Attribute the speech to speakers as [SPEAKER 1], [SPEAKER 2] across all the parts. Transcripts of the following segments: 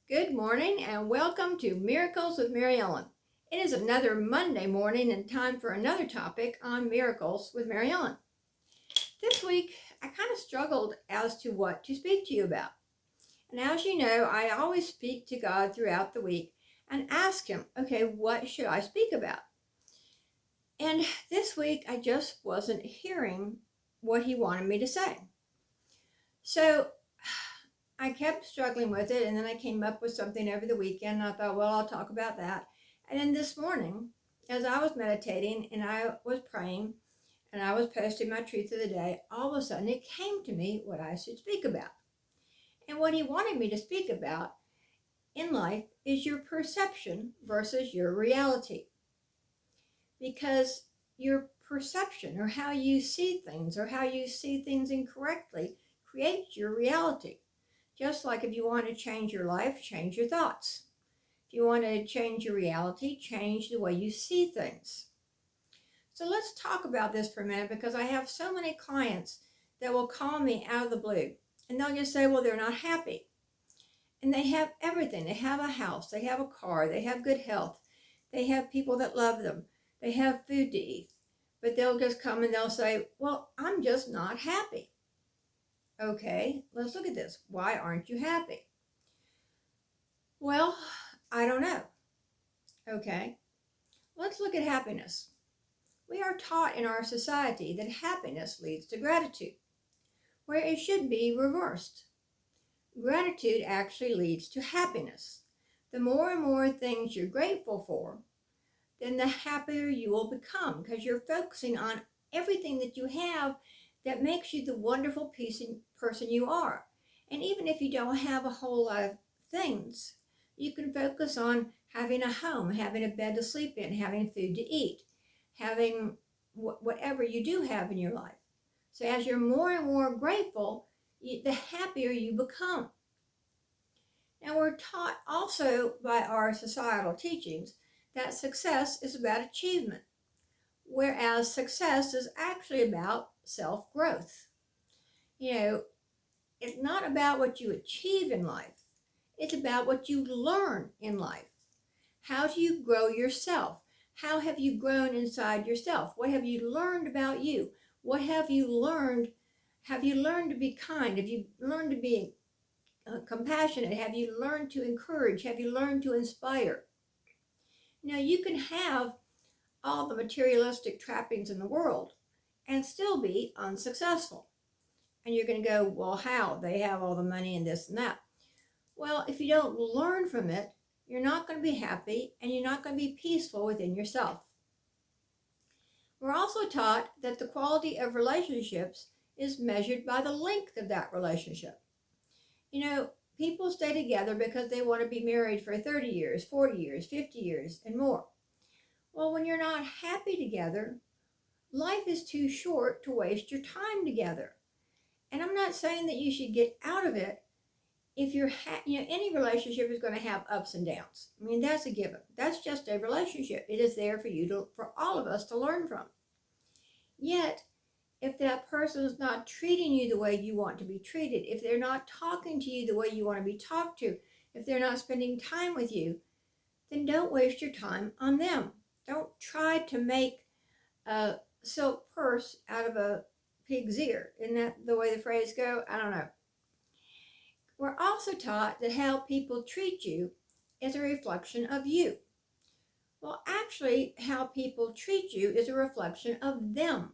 [SPEAKER 1] Good morning and welcome to Miracles with Mary Ellen. It is another Monday morning and time for another topic on Miracles with Mary Ellen. This week, I kind of struggled as to what to speak to you about. And as you know, I always speak to God throughout the week and ask Him, okay, what should I speak about? And this week, I just wasn't hearing what He wanted me to say. So I kept struggling with it, and then I came up with something over the weekend, and I thought, well, I'll talk about that. And then this morning, as I was meditating and I was praying and I was posting my truth of the day, all of a sudden it came to me what I should speak about. And what He wanted me to speak about in life is your perception versus your reality. Because your perception, or how you see things, or how you see things incorrectly, creates your reality. Just like if you want to change your life, change your thoughts. If you want to change your reality, change the way you see things. So let's talk about this for a minute, because I have so many clients that will call me out of the blue and they'll just say, well, they're not happy. And they have everything. They have a house, they have a car, they have good health, they have people that love them, they have food to eat. But they'll just come and they'll say, well, I'm just not happy. Okay, let's look at this. Why aren't you happy? Well, I don't know. Okay, let's look at happiness. We are taught in our society that happiness leads to gratitude, where it should be reversed. Gratitude actually leads to happiness. The more and more things you're grateful for, then the happier you will become, because you're focusing on everything that you have that makes you the wonderful person you are. And even if you don't have a whole lot of things, you can focus on having a home, having a bed to sleep in, having food to eat, having whatever you do have in your life. So as you're more and more grateful, the happier you become. Now, we're taught also by our societal teachings that success is about achievement, whereas success is actually about self-growth. It's not about what you achieve in life. It's about what you learn in life. How do you grow yourself? How have you grown inside yourself? What have you learned about you? What have you learned? Have you learned to be kind? Have you learned to be compassionate? Have you learned to encourage? Have you learned to inspire? Now, you can have all the materialistic trappings in the world and still be unsuccessful. And you're going to go, well, how? They have all the money and this and that. Well, if you don't learn from it, you're not going to be happy and you're not going to be peaceful within yourself. We're also taught that the quality of relationships is measured by the length of that relationship. People stay together because they want to be married for 30 years, 40 years, 50 years, and more. Well, when you're not happy together, life is too short to waste your time together. And I'm not saying that you should get out of it. If you're, any relationship is going to have ups and downs. I mean, that's a given. That's just a relationship. It is there for all of us to learn from. Yet, if that person is not treating you the way you want to be treated, if they're not talking to you the way you want to be talked to, if they're not spending time with you, then don't waste your time on them. Don't try to make a silk purse out of a pig's ear. Isn't that the way the phrase goes? I don't know. We're also taught that how people treat you is a reflection of you. Well, actually, how people treat you is a reflection of them.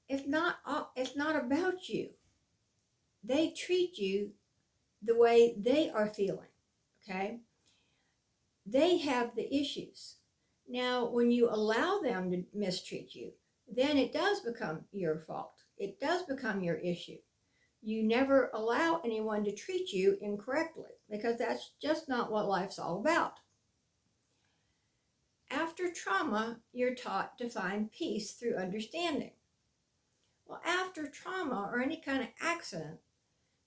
[SPEAKER 1] It's not about you. They treat you the way they are feeling, okay? They have the issues. Now, when you allow them to mistreat you, then it does become your fault. It does become your issue. You never allow anyone to treat you incorrectly, because that's just not what life's all about. After trauma, you're taught to find peace through understanding. Well, after trauma or any kind of accident,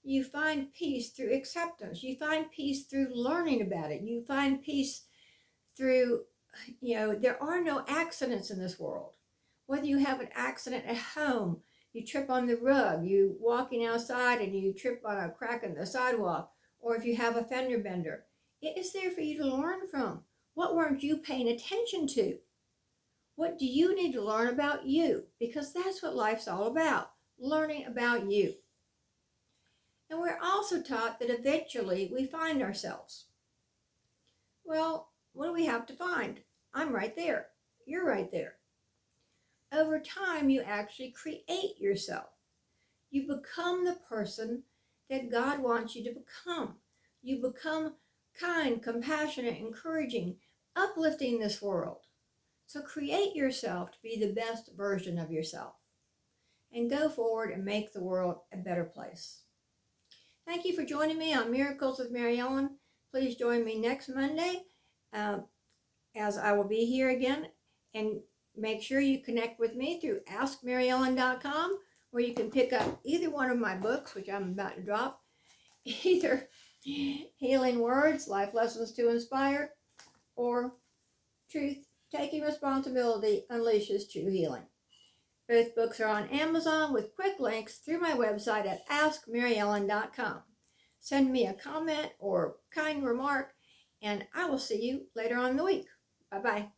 [SPEAKER 1] you find peace through acceptance. You find peace through learning about it. You find peace through, there are no accidents in this world. Whether you have an accident at home, you trip on the rug, you walking outside and you trip on a crack in the sidewalk, or if you have a fender bender, it is there for you to learn from. What weren't you paying attention to? What do you need to learn about you? Because that's what life's all about, learning about you. And we're also taught that eventually we find ourselves. Well, what do we have to find? I'm right there. You're right there. Over time, you actually create yourself. You become the person that God wants you to become. You become kind, compassionate, encouraging, uplifting this world. So create yourself to be the best version of yourself and go forward and make the world a better place. Thank you for joining me on Miracles with Mary Ellen. Please join me next Monday as I will be here again. And make sure you connect with me through AskMaryEllen.com, where you can pick up either one of my books, which I'm about to drop, either Healing Words, Life Lessons to Inspire, or Truth, Taking Responsibility Unleashes True Healing. Both books are on Amazon with quick links through my website at AskMaryEllen.com. Send me a comment or kind remark, and I will see you later on in the week. Bye-bye.